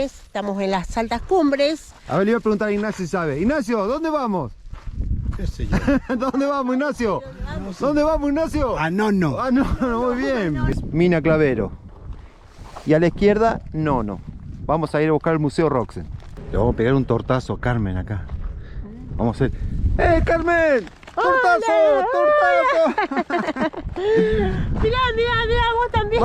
Andes, estamos en las altas cumbres. A ver, le iba a preguntar a Ignacio si sabe. Ignacio, ¿dónde vamos? ¿Qué sé yo? ¿Dónde vamos, Ignacio? ¿Dónde vamos, Ignacio? Ah, no. Ah, no, muy bien. Mina Clavero. Y a la izquierda, Nono. Vamos a ir a buscar el Museo Roxen. Le vamos a pegar un tortazo a Carmen acá. Vamos a hacer... ¡Eh, Carmen! ¡Tortazo! ¡Tortazo! Mirá, vos también.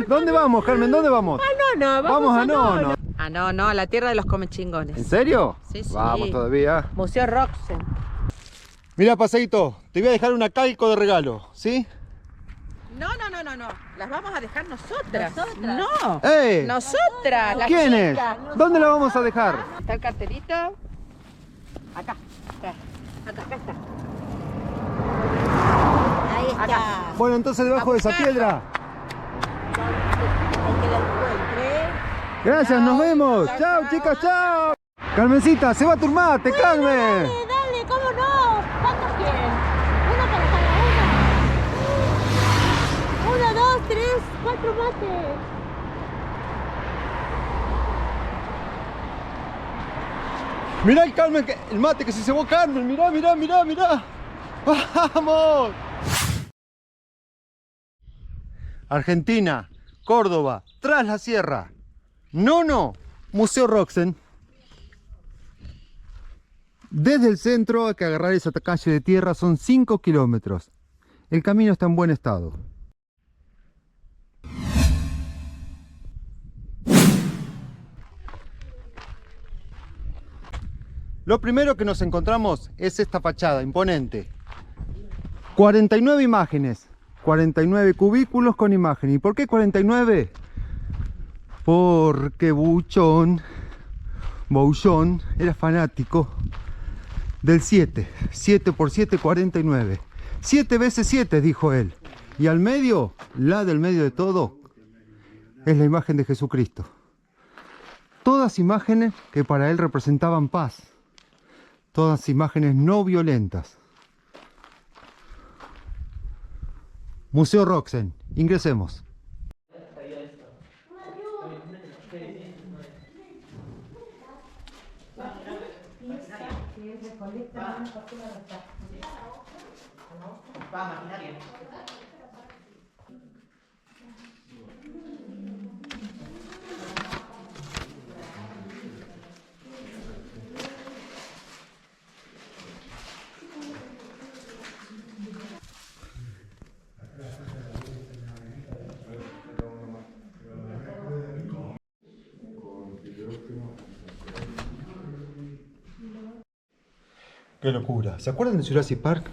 ¿Dónde vamos, Carmen? ¿Dónde vamos? No, Vamos a Nono. Ah, no, a la tierra de los comechingones. ¿En serio? Sí. Vamos todavía. Museo Roxen. Mira, Paseito, te voy a dejar una calco de regalo, ¿sí? No. Las vamos a dejar nosotras. ¿Nosotras? No. ¡Eh! Nosotras, las ¿Quiénes? chicas. ¿Dónde la vamos a dejar? ¿Está el cartelito? Acá. Acá está. Ahí está. Acá. Bueno, entonces debajo de esa piedra. El que la encuentre. Gracias, nos vemos. Chao, chicas, chao. Carmencita, se va tu mate, Carmen. Dale, ¿cómo no? ¿Cuántos quieren? Uno para cada uno. 1, 2, 3, 4 mates. Mirá el Carmen, el mate que se cebó Carmen. Mirá. ¡Vamos! Argentina, Córdoba, tras la sierra. Nono, Museo Roxen. Desde el centro hay que agarrar esa calle de tierra, son 5 kilómetros. El camino está en buen estado. Lo primero que nos encontramos es esta fachada imponente. 49 imágenes, 49 cubículos con imagen. ¿Y por qué 49? Porque Bouchon era fanático del 7. 7 por 7, 49. 7 veces 7, dijo él. Y al medio, la del medio de todo, es la imagen de Jesucristo. Todas imágenes que para él representaban paz. Todas imágenes no violentas. Museo Roxen, ingresemos. Qué locura. ¿Se acuerdan de Jurassic Park?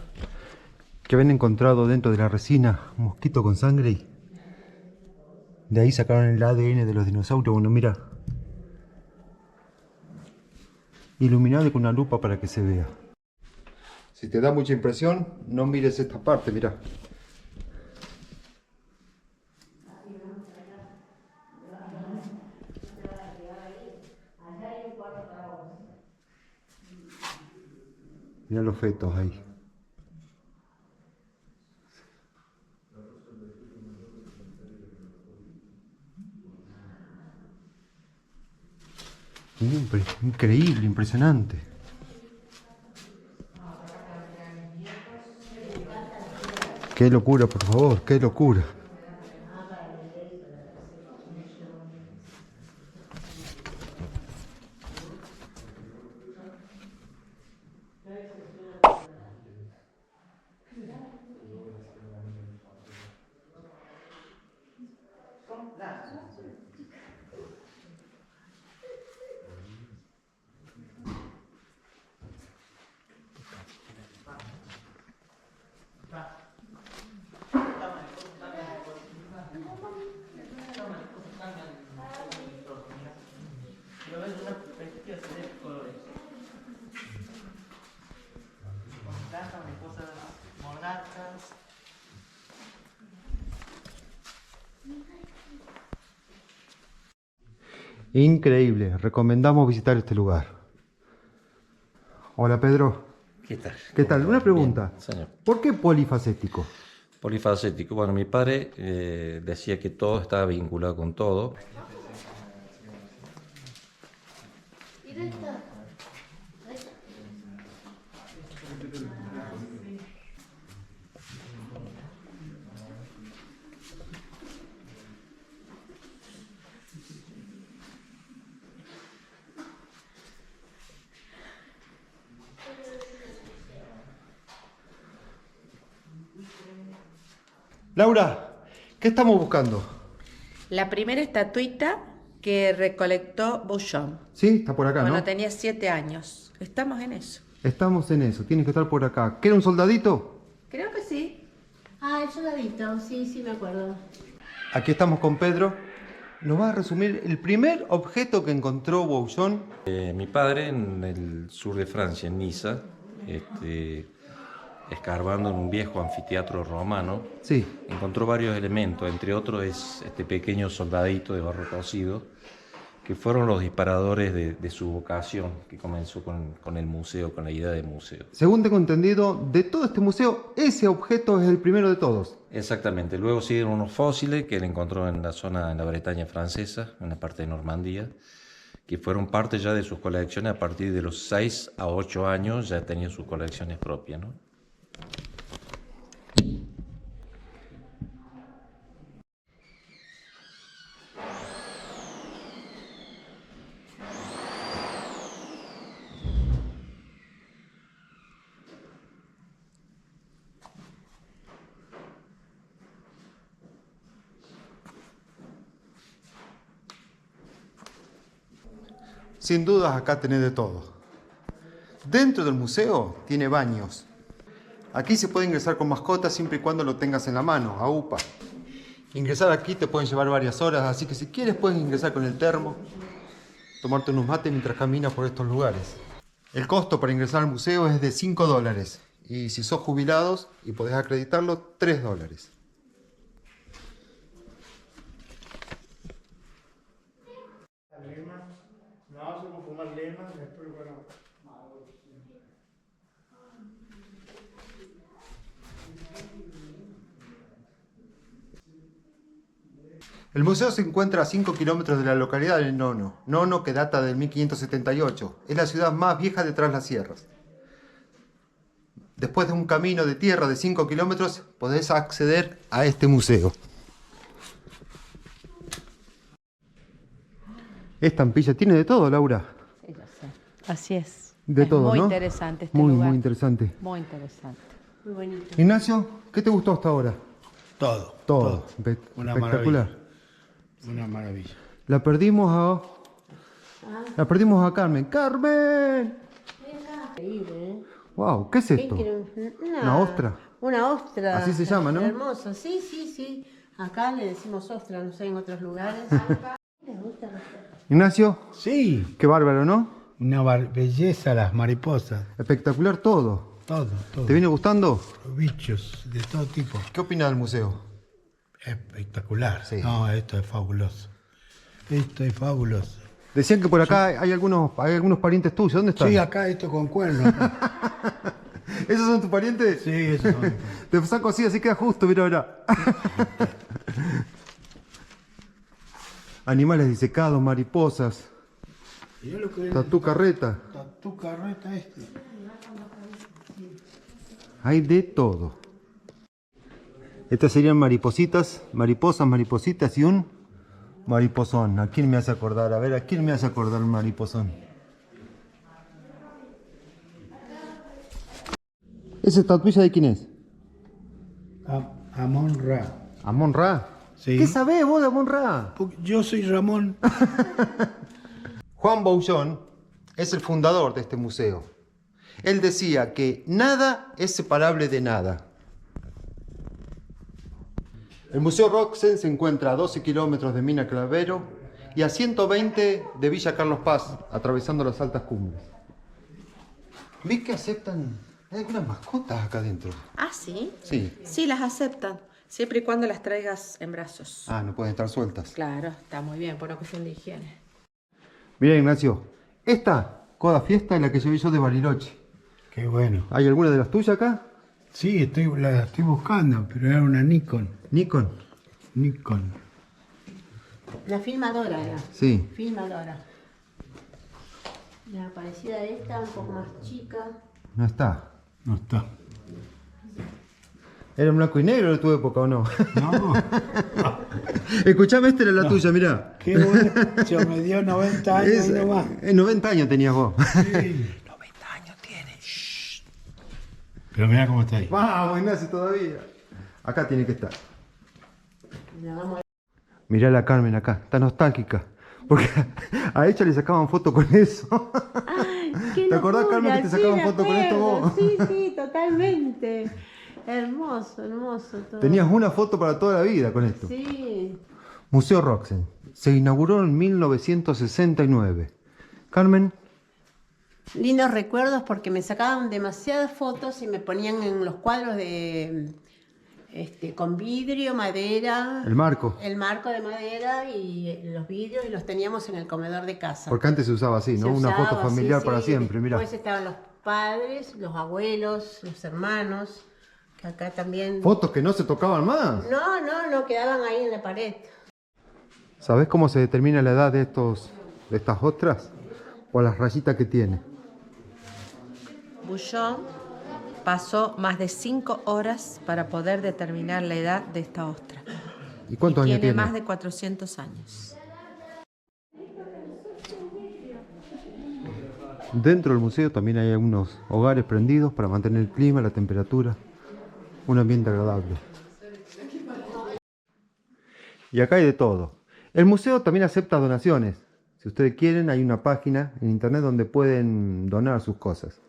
Que habían encontrado dentro de la resina un mosquito con sangre y de ahí sacaron el ADN de los dinosaurios. Bueno, mira. Iluminado con una lupa para que se vea. Si te da mucha impresión, no mires esta parte, mira. Mira los fetos ahí. Increíble, impresionante. Qué locura, por favor, qué locura. Increíble, recomendamos visitar este lugar. Hola Pedro. ¿Qué tal? ¿Qué tal? Una pregunta. Bien, señor. ¿Por qué polifacético? Polifacético. Bueno, mi padre decía que todo estaba vinculado con todo. Laura, ¿qué estamos buscando? La primera estatuita que recolectó Bouchon. Sí, está por acá, Cuando ¿no? tenía 7 años. Estamos en eso. Estamos en eso, tienes que estar por acá. ¿Qué era un soldadito? Creo que sí. Ah, el soldadito, sí, sí me acuerdo. Aquí estamos con Pedro. Nos va a resumir el primer objeto que encontró Bouchon. Mi padre en el sur de Francia, en Niza, escarbando en un viejo anfiteatro romano, Sí, encontró varios elementos, entre otros es este pequeño soldadito de barro cocido, que fueron los disparadores de su vocación, que comenzó con el museo, con la idea de museo. según tengo entendido, de todo este museo, ese objeto es el primero de todos. Exactamente, luego siguen unos fósiles que él encontró en la zona, en la Bretaña francesa, en la parte de Normandía, que fueron parte ya de sus colecciones. A partir de los 6 a 8 años ya tenía sus colecciones propias, ¿no? Sin dudas acá tenés de todo. Dentro del museo tiene baños. Aquí se puede ingresar con mascotas siempre y cuando lo tengas en la mano, a UPA. Ingresar aquí te pueden llevar varias horas, así que si quieres puedes ingresar con el termo, tomarte unos mates mientras caminas por estos lugares. El costo para ingresar al museo es de $5 y si sos jubilados y podés acreditarlo, $3. No, se può fumare lema e poi però... El museo se encuentra a 5 kilómetros de la localidad de Nono. Nono, que data del 1578. Es la ciudad más vieja de Tras las Sierras. Después de un camino de tierra de 5 kilómetros, podés acceder a este museo. Estampilla tiene de todo, Laura. Sí, yo sé. Así es. De Es todo, muy ¿no? interesante este muy, lugar. muy interesante. Muy interesante. Muy bonito. Ignacio, ¿qué te gustó hasta ahora? Todo. Todo. Una Espectacular. maravilla. Una maravilla. La perdimos a Carmen. ¡Carmen! Increíble, ¿eh? Wow, ¿qué es esto? ¿Una ostra? Una ostra. Así se llama, ¿no? Hermosa, sí, sí, sí. Acá le decimos ostra, no sé, en otros lugares. Me gusta la ostra. Ignacio, Sí, qué bárbaro, ¿no? una belleza las mariposas. Espectacular todo. Todo, todo. ¿Te viene gustando? Bichos de todo tipo. ¿Qué opinas del museo? Espectacular. Sí. No, esto es fabuloso. Esto es fabuloso. Decían que por acá hay algunos parientes tuyos. ¿Dónde están? Sí, acá esto con cuernos. ¿Esos son tus parientes? Sí, eso son. Te saco así queda justo, mira, mira. Animales disecados, mariposas, Mirá lo que es tatú carreta. Tatú carreta este. Hay de todo. Estas serían maripositas, maripositas y un mariposón. ¿A quién me hace acordar? A ver, ¿a quién me hace acordar un mariposón? ¿Esa estatuilla de quién es? Amon-Ra. Amon-Ra. Sí. ¿Qué sabés vos de Amon-Ra? Porque yo soy Ramón. Juan Bouchon es el fundador de este museo. Él decía que nada es separable de nada. El Museo Roxen se encuentra a 12 kilómetros de Mina Clavero y a 120 de Villa Carlos Paz, atravesando las altas cumbres. Vi que aceptan... Hay algunas mascotas acá adentro. Ah, ¿sí? Sí. Sí, las aceptan. Siempre y cuando las traigas en brazos. Ah, no pueden estar sueltas. Claro, está muy bien, por una cuestión de higiene. Mira, Ignacio, esta Coda Fiesta es la que llevé yo de Bariloche. Qué bueno. ¿Hay alguna de las tuyas acá? Sí, la estoy buscando, pero era una Nikon. Nikon. Nikon. La filmadora era. Sí. Filmadora. La parecida a esta, un poco más chica. No está. No está. ¿Era en blanco y negro de tu época o no? No. Escuchame, esta era la tuya, mirá. Qué bueno. Yo me dio 90 años y no más. 90 años tenías vos. Sí. Pero mira cómo está ahí. Vamos, Ignacio, todavía. Acá tiene que estar. Mirá la Carmen acá, está nostálgica. Porque a ella le sacaban fotos con eso. Ay, qué ¿Te acordás, locura, Carmen, que te sí, sacaban me fotos con esto acuerdo. vos? Sí, sí, totalmente. Hermoso, hermoso todo. Tenías una foto para toda la vida con esto. Sí. Museo Roxen. Se inauguró en 1969. Carmen, Lindos recuerdos porque me sacaban demasiadas fotos y me ponían en los cuadros de con vidrio, madera. el marco. El marco de madera y los vidrios y los teníamos en el comedor de casa. Porque antes se usaba así, ¿no? Se Una usaba, foto familiar sí, para sí. siempre, mirá. Después estaban los padres, los abuelos, los hermanos, que acá también... Fotos que no se tocaban más. No, quedaban ahí en la pared. ¿Sabés cómo se determina la edad de estas ostras? O las rayitas que tiene. Bouchon pasó más de 5 horas para poder determinar la edad de esta ostra. ¿Y cuántos años Tiene tiene? más de 400 años. Dentro del museo también hay algunos hogares prendidos para mantener el clima, la temperatura, un ambiente agradable. Y acá hay de todo. El museo también acepta donaciones. Si ustedes quieren, hay una página en internet donde pueden donar sus cosas.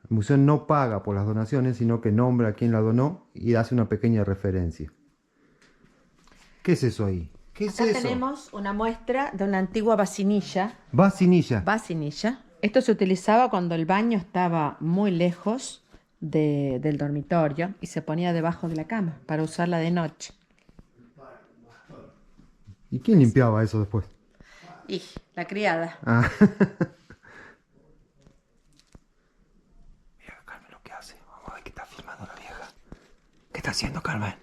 El museo no paga por las donaciones, sino que nombra a quien la donó y hace una pequeña referencia. ¿Qué es eso ahí? ¿Qué es Acá eso? tenemos una muestra de una antigua vasinilla. Vasinilla. Vasinilla. Esto se utilizaba cuando el baño estaba muy lejos del dormitorio y se ponía debajo de la cama para usarla de noche. ¿Y quién limpiaba eso después? Y la criada. Ah. Mira, Carmen, lo que hace. Vamos a ver qué está filmando la vieja. ¿Qué está haciendo, Carmen?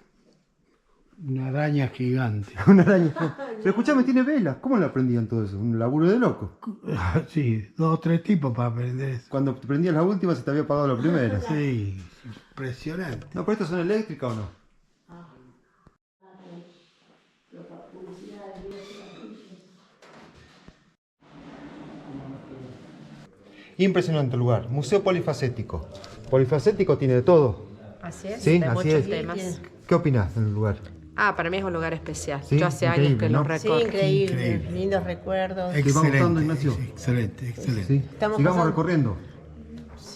Una araña gigante. Una araña. Pero escuchame, tiene velas. ¿Cómo le aprendían todo eso? Un laburo de loco. Sí, 2 o 3 tipos para aprender eso. Cuando prendías la última se te había apagado la primera. Sí, impresionante. No, pero estas son eléctricas o no. Impresionante lugar. Museo polifacético. Polifacético tiene de todo. Así es, Sí, de así muchos es. temas. ¿Qué opinás del lugar? Para mí es un lugar especial. Sí, Yo hace increíble, años que ¿no? lo Sí, recorro. increíble. Increíble. Lindos recuerdos. ¿Te va gustando, Excelente, Ignacio? sí, excelente, excelente. Sí. Estamos Sigamos pasando- recorriendo.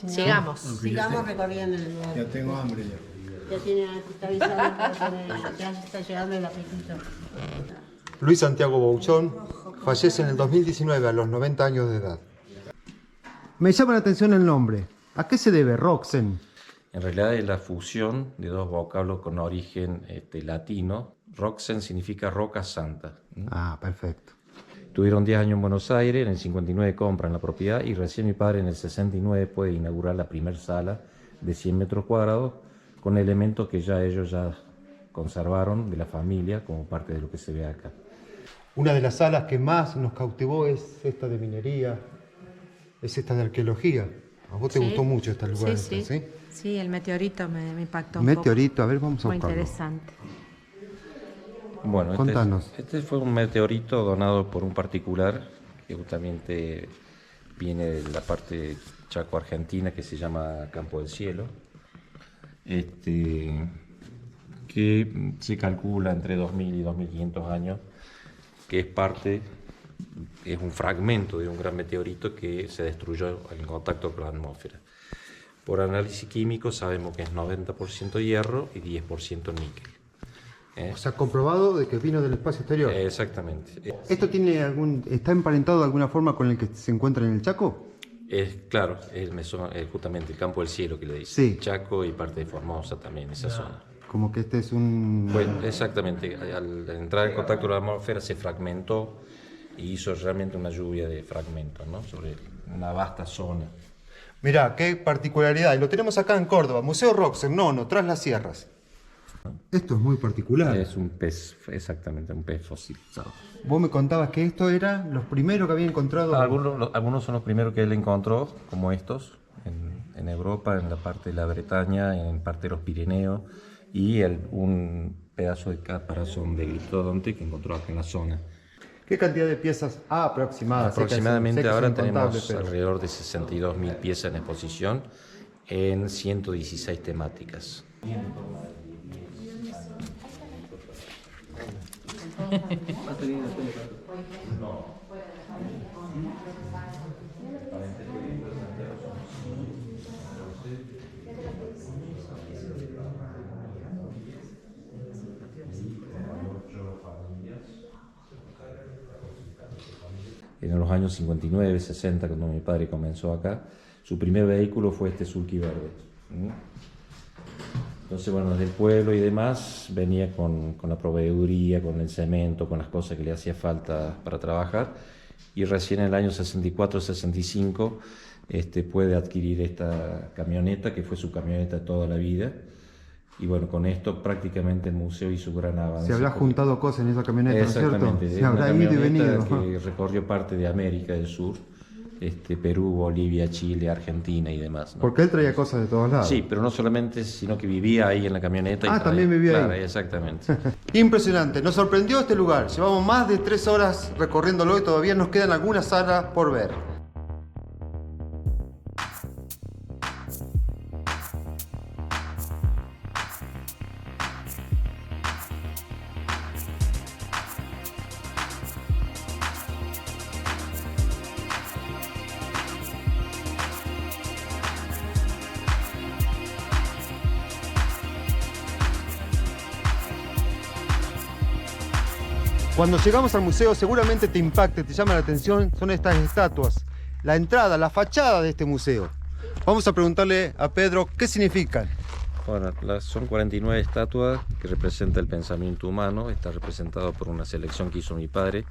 Sigamos. Sigamos recorriendo el lugar. Ya tengo hambre ya. Ya te está avisando que ya está llegando el apetito. Luis Santiago Bouchon fallece en el 2019 a los 90 años de edad. Me llama la atención el nombre. ¿A qué se debe Roxen? En realidad es la fusión de dos vocablos con origen latino. Roxen significa roca santa. Ah, perfecto. Tuvieron 10 años en Buenos Aires, en el 59 compran la propiedad y recién mi padre en el 69 puede inaugurar la primera sala de 100 metros cuadrados con elementos que ya ellos ya conservaron de la familia como parte de lo que se ve acá. Una de las salas que más nos cautivó es esta de minería, es esta de arqueología. A vos te Sí. gustó mucho este lugar, Sí. ¿sí? Sí, el meteorito me impactó un Meteorito, a ver, vamos a poco. Muy buscarlo. interesante. Bueno, Contanos. este fue un meteorito donado por un particular que justamente viene de la parte Chaco Argentina que se llama Campo del Cielo. Que se calcula entre 2000 y 2500 años, que es un fragmento de un gran meteorito que se destruyó en contacto con la atmósfera. Por análisis químico sabemos que es 90% hierro y 10% níquel. O sea, comprobado de que vino del espacio exterior. Exactamente. ¿Esto está emparentado de alguna forma con el que se encuentra en el Chaco? Claro, es justamente el Campo del Cielo que le dice. Sí. Chaco y parte de Formosa también, esa zona. Como que este es un... Bueno, exactamente. Al entrar en contacto con la atmósfera se fragmentó y hizo realmente una lluvia de fragmentos, ¿no? Sobre una vasta zona. Mirá, qué particularidad. Y lo tenemos acá en Córdoba. Museo Roxen, tras las sierras. Esto es muy particular. Es un pez, exactamente, un pez fosilizado. Vos me contabas que esto era los primeros que había encontrado... Algunos son los primeros que él encontró, como estos, en Europa, en la parte de la Bretaña, en parte de los Pirineos, y un pedazo de caparazón de gliptodonte que encontró acá en la zona. ¿Qué cantidad de piezas aproximadas? Aproximadamente Sé que es ahora incontable, tenemos pero- alrededor de 62.000 piezas en exposición en 116 temáticas. En los años 59, 60, cuando mi padre comenzó acá, su primer vehículo fue este sulky verde. Entonces, bueno, del pueblo y demás, venía con la proveeduría, con el cemento, con las cosas que le hacía falta para trabajar. Y recién en el año 64, 65, puede adquirir esta camioneta, que fue su camioneta toda la vida. Y bueno, con esto prácticamente el museo hizo gran avance. Se habrá juntado cosas en esa camioneta, ¿no es cierto? Exactamente, Se habrá ido y venido. que recorrió parte de América del Sur, Perú, Bolivia, Chile, Argentina y demás, ¿no? Porque él traía cosas de todos lados. Sí, pero no solamente, sino que vivía ahí en la camioneta. Ah, también vivía claro, ahí. Exactamente. Impresionante, nos sorprendió este lugar. Llevamos más de 3 horas recorriéndolo y todavía nos quedan algunas salas por ver. Cuando llegamos al museo seguramente te impacte, te llama la atención, son estas estatuas. La entrada, la fachada de este museo. Vamos a preguntarle a Pedro qué significan. Bueno, son 49 estatuas que representan el pensamiento humano. Está representado por una selección que hizo mi padre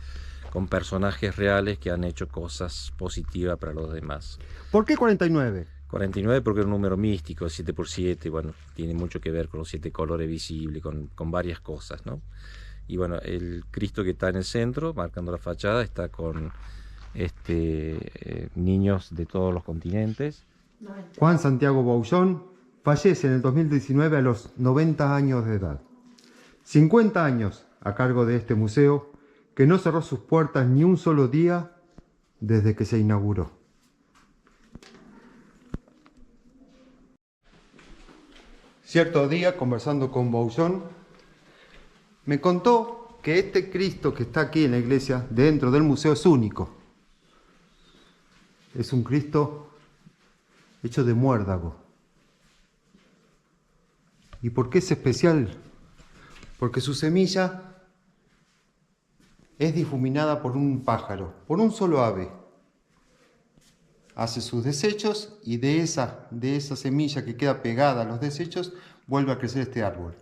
con personajes reales que han hecho cosas positivas para los demás. ¿Por qué 49? 49 porque es un número místico, 7×7, bueno, tiene mucho que ver con los 7 colores visibles, con varias cosas, ¿no? Y bueno, el Cristo que está en el centro, marcando la fachada, está con niños de todos los continentes. Juan Santiago Bouchón fallece en el 2019 a los 90 años de edad. 50 años a cargo de este museo que no cerró sus puertas ni un solo día desde que se inauguró. Cierto día, conversando con Bouchón, me contó que este Cristo que está aquí en la iglesia, dentro del museo, es único. Es un Cristo hecho de muérdago. ¿Y por qué es especial? Porque su semilla es difuminada por un pájaro, por un solo ave. Hace sus desechos y de esa semilla que queda pegada a los desechos vuelve a crecer este árbol.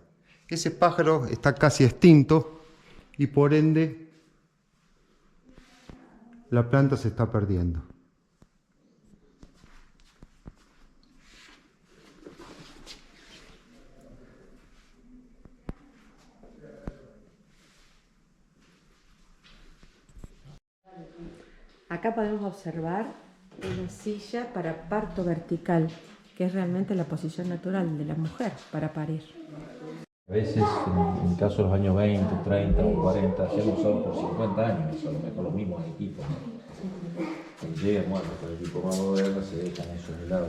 Ese pájaro está casi extinto y por ende la planta se está perdiendo. Acá podemos observar una silla para parto vertical, que es realmente la posición natural de la mujer para parir. A veces, en el caso de los años 20, 30 o 40, se han usado por 50 años, a lo mejor los mismos equipos, ¿no? Cuando llegan, bueno, con el equipo más moderno se dejan esos de lado.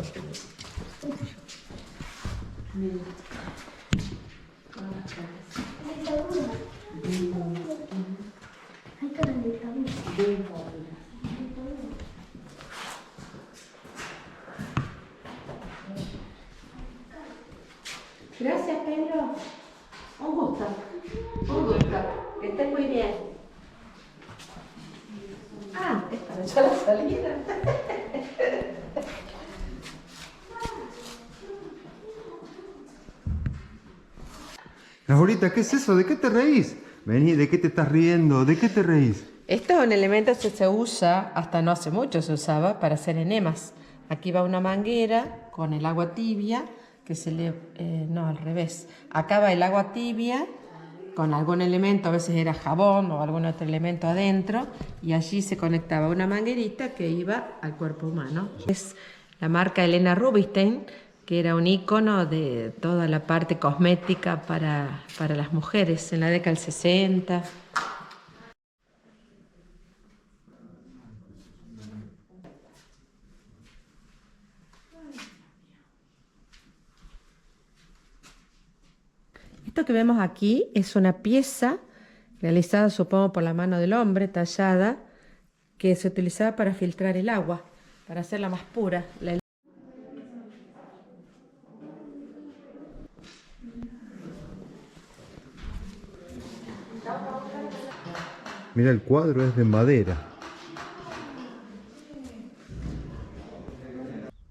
Gracias, Pedro. Un gusto. Un gusto. Que estés muy bien. Ah, es para echar la salida. Laurita, ¿qué es eso? ¿De qué te reís? Vení, ¿de qué te estás riendo? ¿De qué te reís? Esto es un elemento que se usa, hasta no hace mucho se usaba, para hacer enemas. Aquí va una manguera con el agua tibia, que se le... no, al revés. Acá va el agua tibia con algún elemento, a veces era jabón o algún otro elemento adentro, y allí se conectaba una manguerita que iba al cuerpo humano. Es la marca Helena Rubinstein, que era un ícono de toda la parte cosmética para las mujeres en la década del 60. Esto que vemos aquí es una pieza realizada supongo por la mano del hombre, tallada, que se utilizaba para filtrar el agua, para hacerla más pura. Mira, el cuadro es de madera.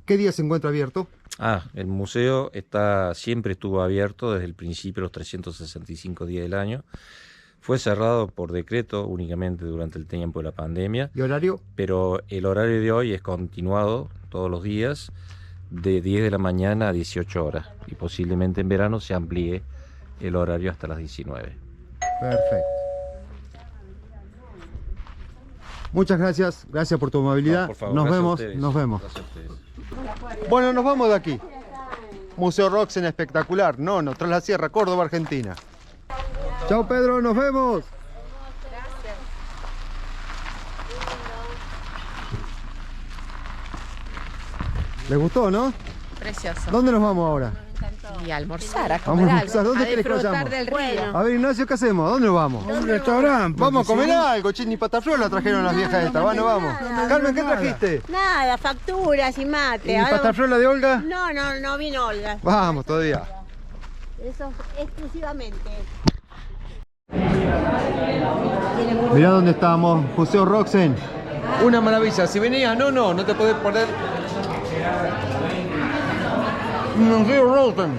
¿Qué día se encuentra abierto? El museo siempre estuvo abierto desde el principio, los 365 días del año. Fue cerrado por decreto únicamente durante el tiempo de la pandemia. ¿Y horario? Pero el horario de hoy es continuado todos los días de 10 de la mañana a 18 horas. Y posiblemente en verano se amplíe el horario hasta las 19. Perfecto. Muchas gracias. Gracias por tu amabilidad. No, por favor, nos gracias a vemos. ustedes. Nos vemos. Gracias a ustedes. Bueno, nos vamos de aquí. Museo Roxen espectacular. No, tras la Sierra, Córdoba, Argentina. Chao, Pedro, nos vemos. ¿Les gustó, no? Precioso. ¿Dónde nos vamos ahora? Y a almorzar, a Vamos comer a algo. almorzar. ¿Dónde a querés que disfrutar vayamos? del río. Bueno. A ver, Ignacio, ¿qué hacemos? ¿A dónde vamos? A un restaurante. Vamos a porque comer si no- algo, chini pataflor trajeron las viejas estas. Bueno, vamos. Carmen, ¿qué trajiste? Nada, facturas y mate. ¿Y Ahora- pataflor de Olga? No vino Olga. Vamos, todavía. Eso exclusivamente. Mirá dónde estamos, Museo Roxen. Una maravilla. Si venías, no te podés perder. Museo Roxen.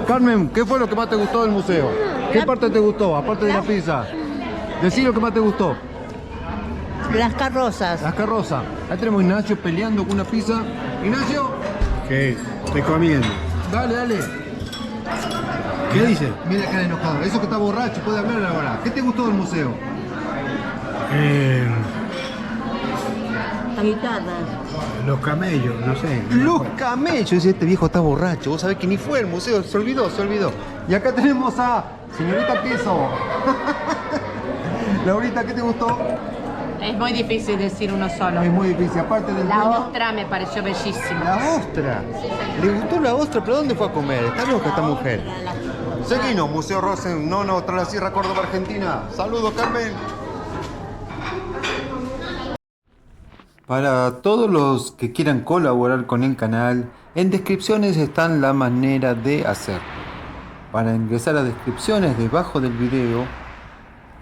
Carmen, ¿qué fue lo que más te gustó del museo? ¿Qué parte te gustó, aparte de la pizza? Decí lo que más te gustó. Las carrozas. Las carrozas. Ahí tenemos a Ignacio peleando con una pizza. Ignacio, ¿Qué? Estoy comiendo. dale. ¿Qué dice? Mira cara enojado. Eso que está borracho puede hablar ahora. ¿Qué te gustó del museo? Las guitarras. Los camellos, no sé. Los camellos. Dice, este viejo está borracho. Vos sabés que ni fue al museo. Se olvidó. Y acá tenemos a señorita Queso. Laurita, ¿qué te gustó? Es muy difícil decir uno solo. Es muy difícil. Aparte del La dueño, ostra me pareció bellísima. la ostra. ¿Le gustó la ostra? ¿Pero dónde fue a comer? Está loca esta mujer. Seguinos, Museo Roxen, tras la Sierra, Córdoba, Argentina. Saludos, Carmen. Para todos los que quieran colaborar con el canal, en descripciones están la manera de hacerlo. Para ingresar a descripciones debajo del video,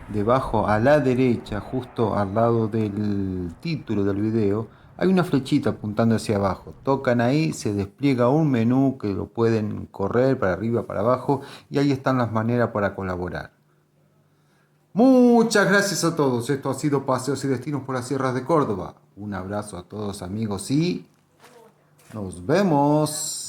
debajo a la derecha, justo al lado del título del video, hay una flechita apuntando hacia abajo. Tocan ahí, se despliega un menú que lo pueden correr para arriba, para abajo, y ahí están las maneras para colaborar. Muchas gracias a todos. Esto ha sido Paseos y Destinos por las Sierras de Córdoba. Un abrazo a todos, amigos, y nos vemos.